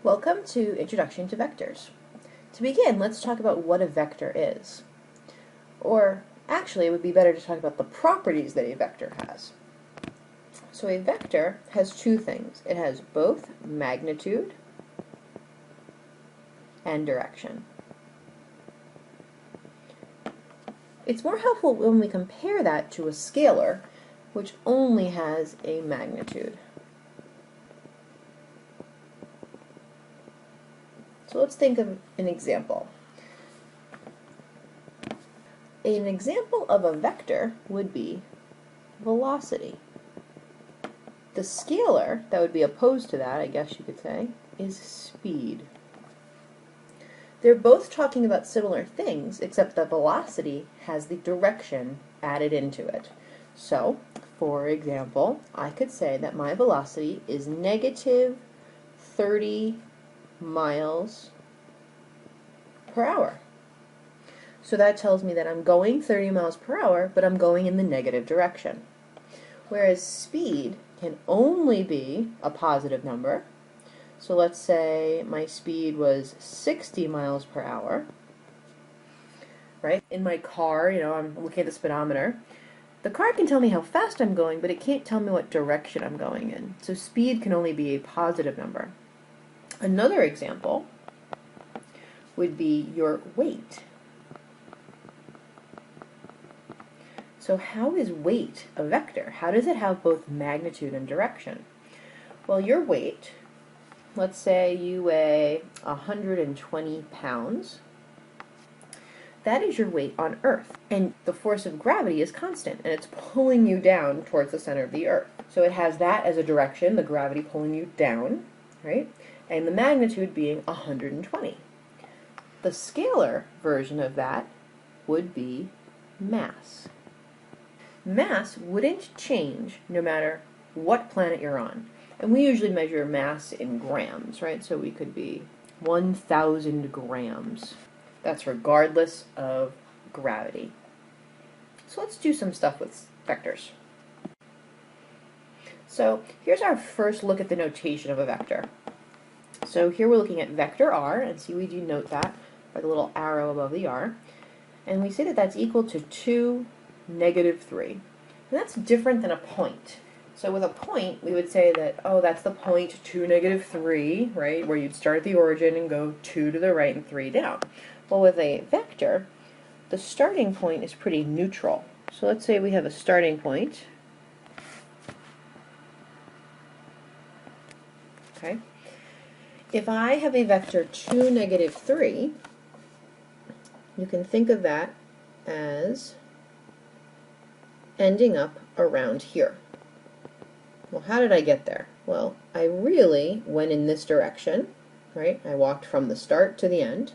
Welcome to Introduction to Vectors. To begin, let's talk about what a vector is. Or, actually, it would be better to talk about the properties that a vector has. So a vector has two things. It has both magnitude and direction. It's more helpful when we compare that to a scalar, which only has a magnitude. So let's think of an example. An example of a vector would be velocity. The scalar that would be opposed to that, I guess you could say, is speed. They're both talking about similar things, except that velocity has the direction added into it. So, for example, I could say that my velocity is negative 30 miles per hour. So that tells me that I'm going 30 miles per hour, but I'm going in the negative direction. Whereas speed can only be a positive number. So let's say my speed was 60 miles per hour. Right? In my car, I'm looking at the speedometer. The car can tell me how fast I'm going, but it can't tell me what direction I'm going in. So speed can only be a positive number. Another example would be your weight. So how is weight a vector? How does it have both magnitude and direction? Well, your weight, let's say you weigh 120 pounds. That is your weight on Earth. And the force of gravity is constant, and it's pulling you down towards the center of the Earth. So it has that as a direction, the gravity pulling you down, right? And the magnitude being 120. The scalar version of that would be mass. Mass wouldn't change no matter what planet you're on. And we usually measure mass in grams, right? So we could be 1,000 grams. That's regardless of gravity. So let's do some stuff with vectors. So here's our first look at the notation of a vector. So here we're looking at vector r, and see we denote that by the little arrow above the r. And we say that that's equal to 2, negative 3. And that's different than a point. So with a point, we would say that, oh, that's the point 2, negative 3, right, where you'd start at the origin and go 2 to the right and 3 down. Well, with a vector, the starting point is pretty neutral. So let's say we have a starting point. Okay. If I have a vector 2, negative 3, you can think of that as ending up around here. Well, how did I get there? Well, I really went in this direction, right? I walked from the start to the end.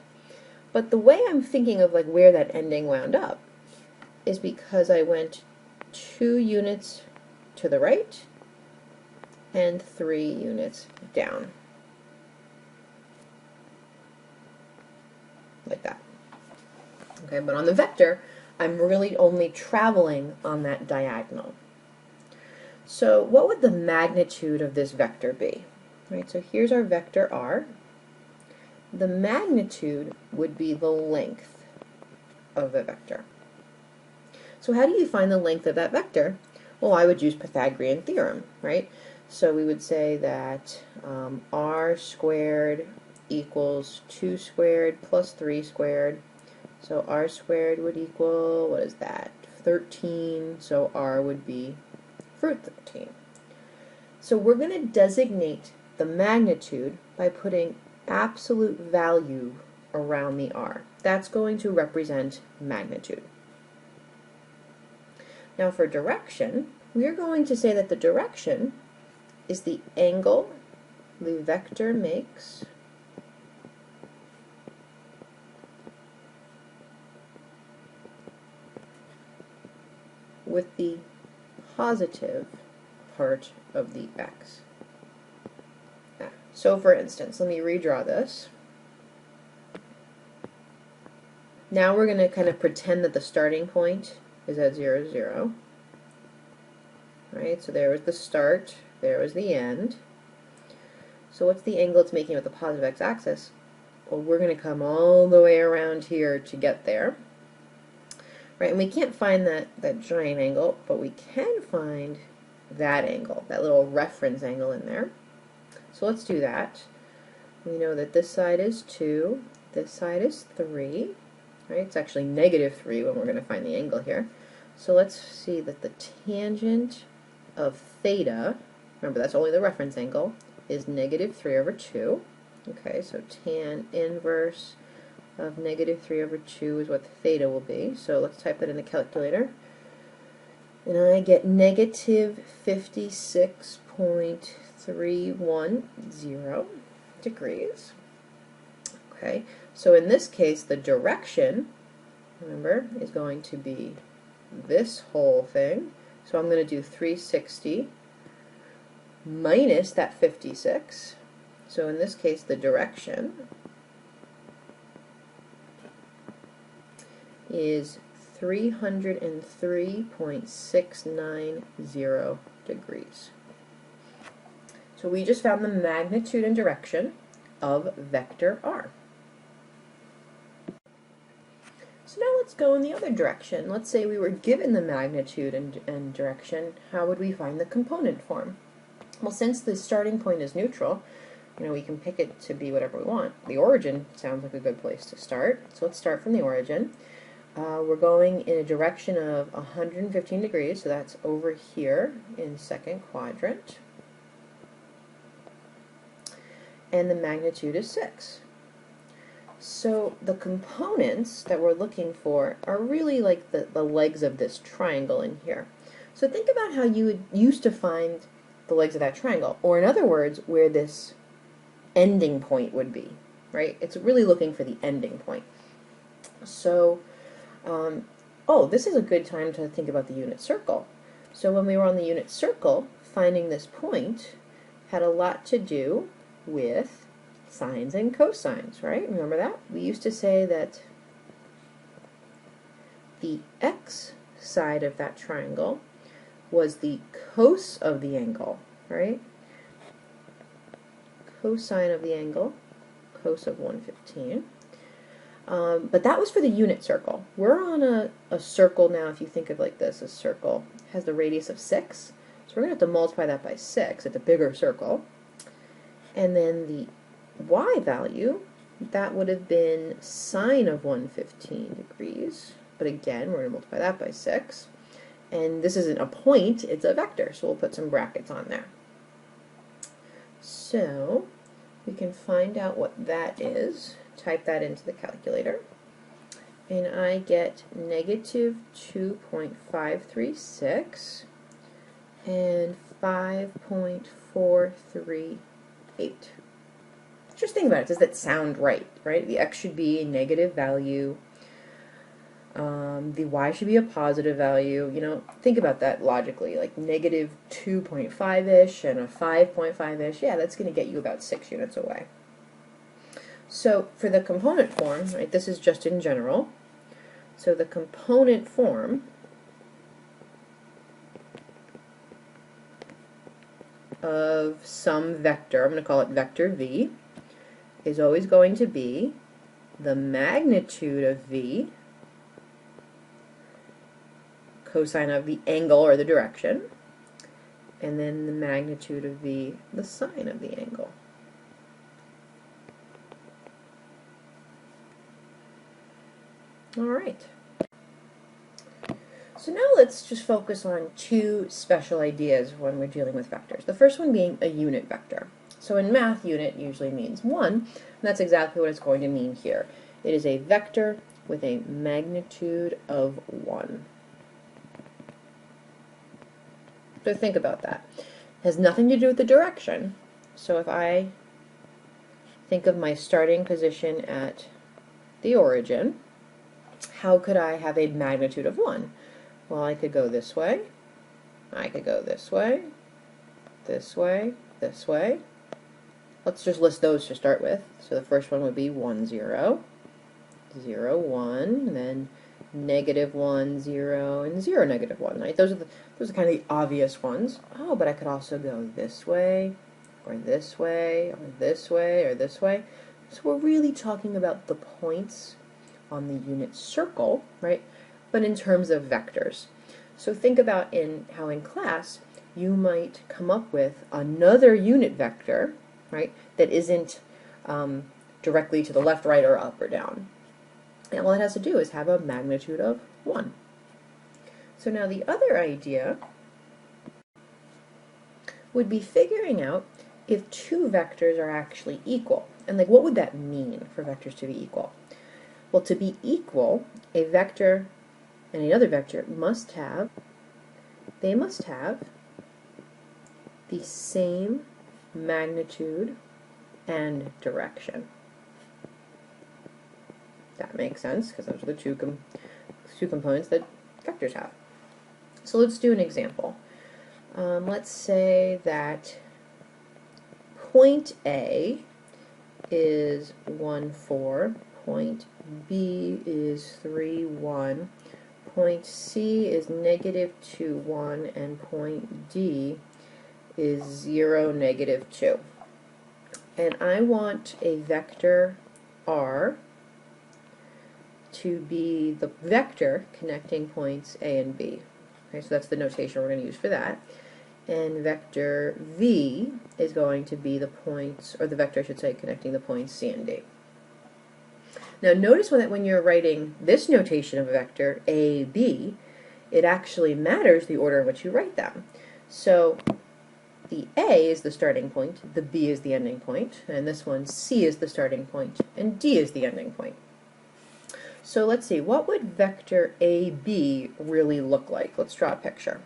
But the way I'm thinking of like where that ending wound up is because I went 2 units to the right and 3 units down. Like that. Okay, but on the vector, I'm really only traveling on that diagonal. So what would the magnitude of this vector be? Right, so here's our vector r. The magnitude would be the length of the vector. So how do you find the length of that vector? Well, I would use Pythagorean theorem, right? So we would say that r squared equals 2 squared plus 3 squared. So r squared would equal, what is that? 13, so r would be root 13. So we're going to designate the magnitude by putting absolute value around the r. That's going to represent magnitude. Now for direction, we are going to say that the direction is the angle the vector makes with the positive part of the x. So for instance, let me redraw this. Now we're going to kind of pretend that the starting point is at 0, 0. Right, so there was the start, there was the end. So what's the angle it's making with the positive x-axis? Well, we're going to come all the way around here to get there. Right, and we can't find that giant angle, but we can find that angle, that little reference angle in there. So let's do that. We know that this side is 2, this side is 3. Right, it's actually -3 when we're going to find the angle here. So let's see that the tangent of theta, remember that's only the reference angle, is -3/2. Okay, so tan inverse of -3/2 is what theta will be. So let's type that in the calculator. And I get -56.310 degrees. Okay, so in this case, the direction, remember, is going to be this whole thing. So I'm going to do 360 minus that 56. So in this case, the direction is 303.690 degrees. So we just found the magnitude and direction of vector r. So now let's go in the other direction. Let's say we were given the magnitude and direction. How would we find the component form? Well, since the starting point is neutral, we can pick it to be whatever we want. The origin sounds like a good place to start. So let's start from the origin. We're going in a direction of 115 degrees, so that's over here in second quadrant. And the magnitude is 6. So the components that we're looking for are really like the legs of this triangle in here. So think about how you would used to find the legs of that triangle, or in other words, where this ending point would be, right? It's really looking for the ending point. So, this is a good time to think about the unit circle. So when we were on the unit circle, finding this point had a lot to do with sines and cosines, right? Remember that? We used to say that the x side of that triangle was the cos of the angle, right? Cosine of the angle, cos of 115. But that was for the unit circle. We're on a circle now. If you think of like this, a circle has the radius of 6. So we're going to have to multiply that by 6. It's a bigger circle. And then the y value, that would have been sine of 115 degrees. But again, we're going to multiply that by 6. And this isn't a point, it's a vector. So we'll put some brackets on there. So we can find out what that is. Type that into the calculator. And I get -2.536 and 5.438. Just think about it. Does that sound right? Right? The x should be a negative value. The y should be a positive value. Think about that logically. Like -2.5-ish and a 5.5-ish. Yeah, that's going to get you about 6 units away. So for the component form, right, this is just in general. So the component form of some vector, I'm going to call it vector v, is always going to be the magnitude of v, cosine of the angle or the direction, and then the magnitude of v, the sine of the angle. All right. So now let's just focus on two special ideas when we're dealing with vectors. The first one being a unit vector. So in math, unit usually means 1, and that's exactly what it's going to mean here. It is a vector with a magnitude of 1. So think about that. It has nothing to do with the direction. So if I think of my starting position at the origin, how could I have a magnitude of 1? Well, I could go this way, I could go this way, this way, this way. Let's just list those to start with. So the first one would be 1, 0, 0, 1, and then -1, 0, and 0, -1. Right? Those are kind of the obvious ones. Oh, but I could also go this way, or this way, or this way, or this way. So we're really talking about the points on the unit circle, right? But in terms of vectors. So think about how in class you might come up with another unit vector, right, that isn't directly to the left, right, or up or down. And all it has to do is have a magnitude of 1. So now the other idea would be figuring out if two vectors are actually equal. And like, what would that mean for vectors to be equal? Well, to be equal, a vector and another vector must have the same magnitude and direction. That makes sense, because those are the two components that vectors have. So let's do an example. Let's say that point A is 1, 4, point B is 3, 1, point C is -2, 1, and point D is 0, -2. And I want a vector R to be the vector connecting points A and B. Okay, so that's the notation we're going to use for that. And vector V is going to be the points, or the vector I should say, connecting the points C and D. Now notice when you're writing this notation of a vector, A, B, it actually matters the order in which you write them. So the A is the starting point, the B is the ending point, and this one, C is the starting point, and D is the ending point. So let's see, what would vector AB really look like? Let's draw a picture.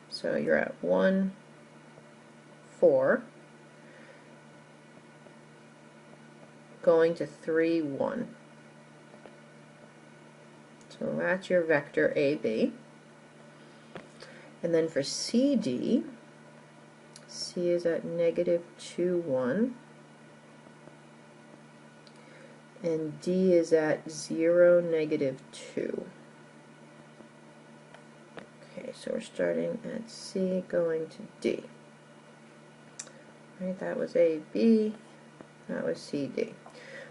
So you're at 1, 4, going to 3, 1. So that's your vector AB. And then for CD, C is at -2, 1. And D is at 0, -2. Okay, so we're starting at C, going to D. Right, that was AB, that was CD.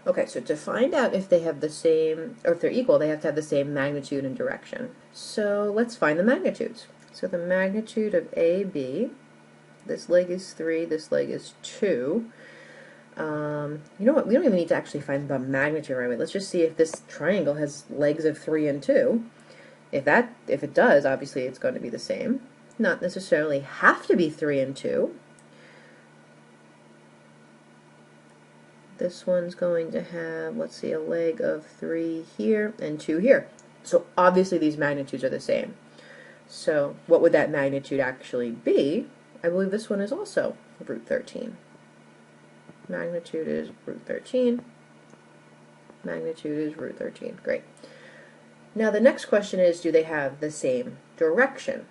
Okay, so to find out if they have the same, or if they're equal, they have to have the same magnitude and direction. So let's find the magnitudes. So the magnitude of AB, this leg is 3, this leg is 2. You know what, we don't even need to actually find the magnitude right away. Let's just see if this triangle has legs of 3 and 2. If it does, obviously it's going to be the same. Not necessarily have to be 3 and 2. This one's going to have, let's see, a leg of 3 here and 2 here. So obviously these magnitudes are the same. So what would that magnitude actually be? I believe this one is also root 13. Magnitude is root 13. Magnitude is root 13. Great. Now the next question is, do they have the same direction?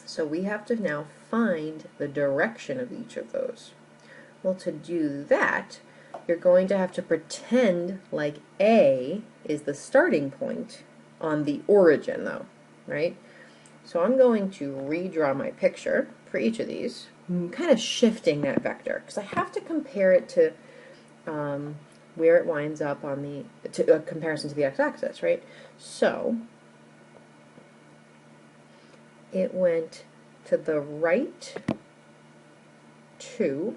So we have to now find the direction of each of those. Well, to do that, you're going to have to pretend like A is the starting point on the origin, though, right? So I'm going to redraw my picture for each of these, kind of shifting that vector, because I have to compare it to where it winds up on the comparison to the x-axis, right? So it went to the right 2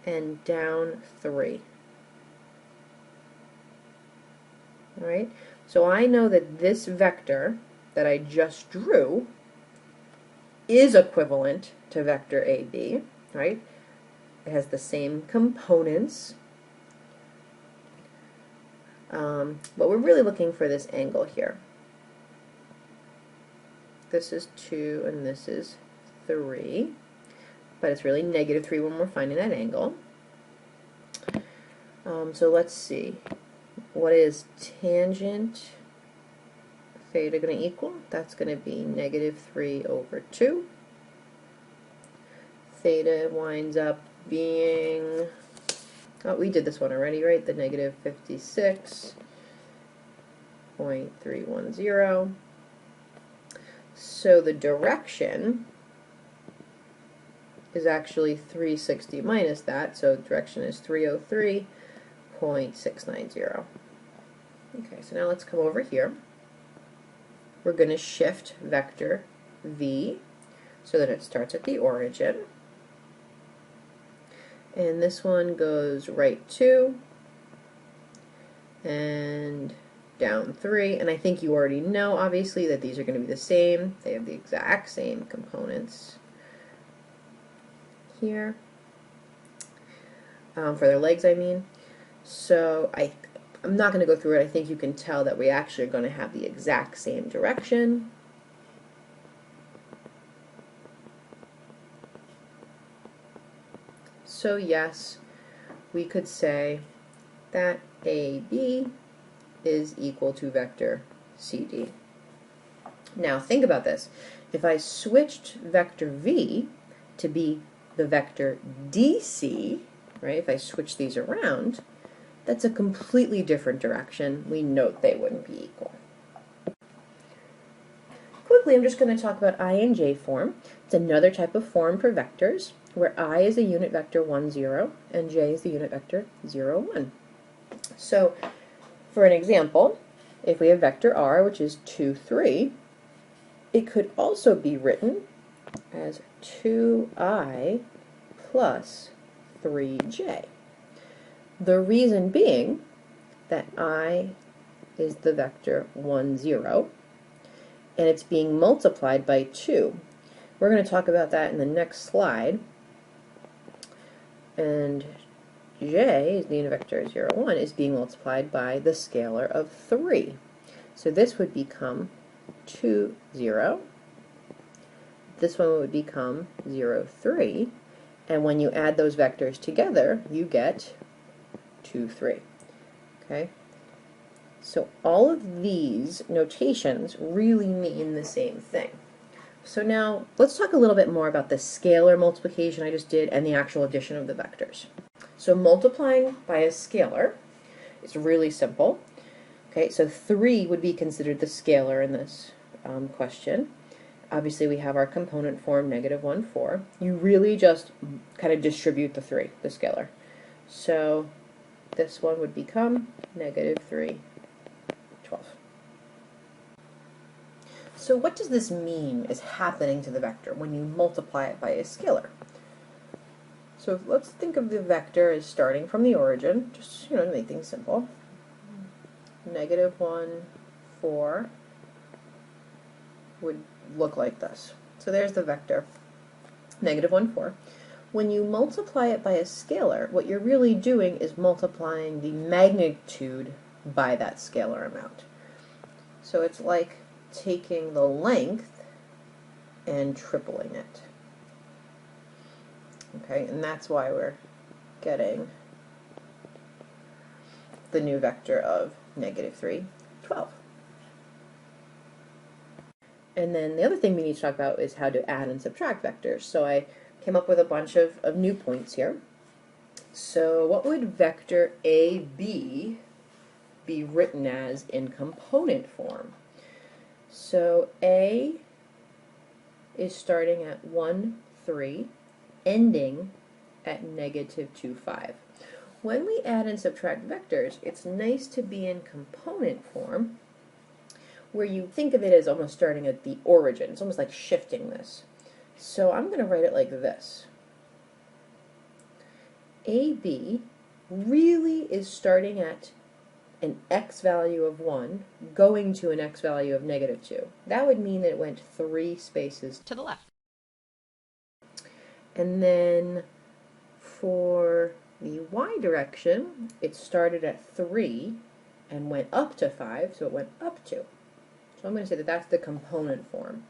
and down 3. All right? So I know that this vector that I just drew is equivalent to vector AB, right? It has the same components. But we're really looking for this angle here. This is 2 and this is 3. But it's really -3 when we're finding that angle. So let's see. What is tangent theta going to equal? That's going to be -3 over 2. Theta winds up being, oh, we did this one already, right? The -56.310. So the direction is actually 360 minus that, so the direction is 303.690. Okay, so now let's come over here. We're going to shift vector v so that it starts at the origin. And this one goes right 2 and down 3. And I think you already know, obviously, that these are going to be the same. They have the exact same components here. For their legs, I mean. So I'm not going to go through it. I think you can tell that we actually are going to have the exact same direction. So yes, we could say that AB is equal to vector CD. Now think about this. If I switched vector V to be the vector DC, right, if I switch these around, that's a completely different direction. We note they wouldn't be equal. Quickly, I'm just going to talk about Inj form. It's another type of form for vectors, where I is the unit vector 1, 0, and j is the unit vector 0, 1. So, for an example, if we have vector r, which is 2, 3, it could also be written as 2i plus 3j. The reason being that I is the vector 1, 0, and it's being multiplied by 2. We're going to talk about that in the next slide. And j, the unit vector 0, 1, is being multiplied by the scalar of 3. So this would become 2, 0. This one would become 0, 3. And when you add those vectors together, you get 2, 3. Okay? So all of these notations really mean the same thing. So now let's talk a little bit more about the scalar multiplication I just did and the actual addition of the vectors. So multiplying by a scalar is really simple. Okay, so 3 would be considered the scalar in this question. Obviously we have our component form, -1, 4. You really just kind of distribute the 3, the scalar. So this one would become -3, 12. So what does this mean is happening to the vector when you multiply it by a scalar? So let's think of the vector as starting from the origin, just to make things simple. -1, 4 would look like this. So there's the vector, -1, 4. When you multiply it by a scalar, what you're really doing is multiplying the magnitude by that scalar amount. So it's like taking the length and tripling it. Okay, and that's why we're getting the new vector of -3, 12. And then the other thing we need to talk about is how to add and subtract vectors. So I came up with a bunch of new points here. So what would vector AB be written as in component form? So A is starting at 1, 3, ending at -2, 5. When we add and subtract vectors, it's nice to be in component form, where you think of it as almost starting at the origin. It's almost like shifting this. So I'm going to write it like this. AB really is starting at an x value of 1, going to an x value of -2. That would mean that it went 3 spaces to the left. And then for the y direction, it started at 3 and went up to 5, so it went up 2. So I'm going to say that that's the component form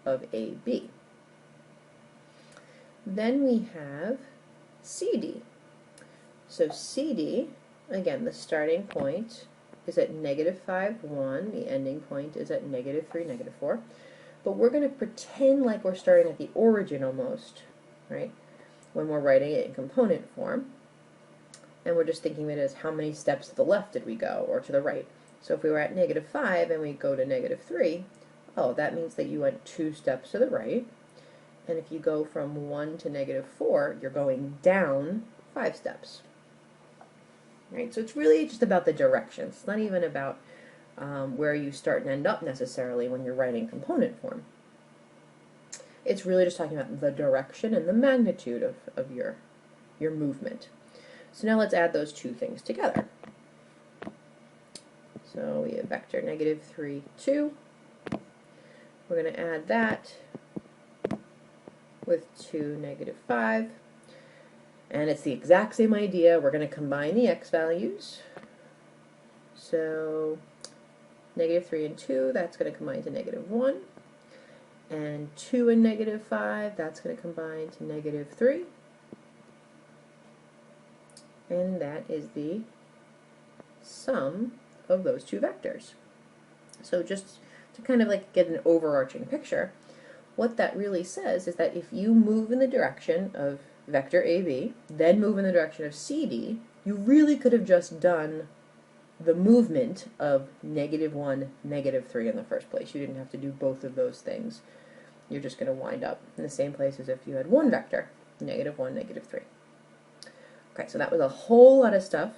of AB. Then we have CD. So CD, again, the starting point is at -5, 1. The ending point is at -3, -4. But we're going to pretend like we're starting at the origin almost, right, when we're writing it in component form. And we're just thinking of it as how many steps to the left did we go, or to the right. So if we were at -5 and we go to -3, oh, that means that you went 2 steps to the right. And if you go from 1 to -4, you're going down 5 steps. Right? So it's really just about the directions. It's not even about where you start and end up necessarily when you're writing component form. It's really just talking about the direction and the magnitude of your movement. So now let's add those two things together. So we have vector -3, 2. We're going to add that with 2, -5. And it's the exact same idea. We're going to combine the x values. So -3 and 2, that's going to combine to -1. And 2 and -5, that's going to combine to -3. And that is the sum of those two vectors. So just to kind of like get an overarching picture, what that really says is that if you move in the direction of vector AB, then move in the direction of CD, you really could have just done the movement of -1, -3 in the first place. You didn't have to do both of those things. You're just going to wind up in the same place as if you had one vector, -1, -3. Okay, so that was a whole lot of stuff.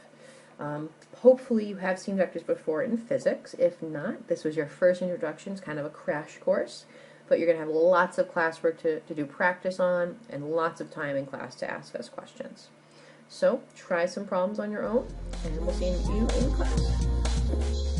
Hopefully you have seen vectors before in physics. If not, this was your first introduction. It's kind of a crash course, but you're going to have lots of classwork to do practice on and lots of time in class to ask us questions. So try some problems on your own, and we'll see you in class.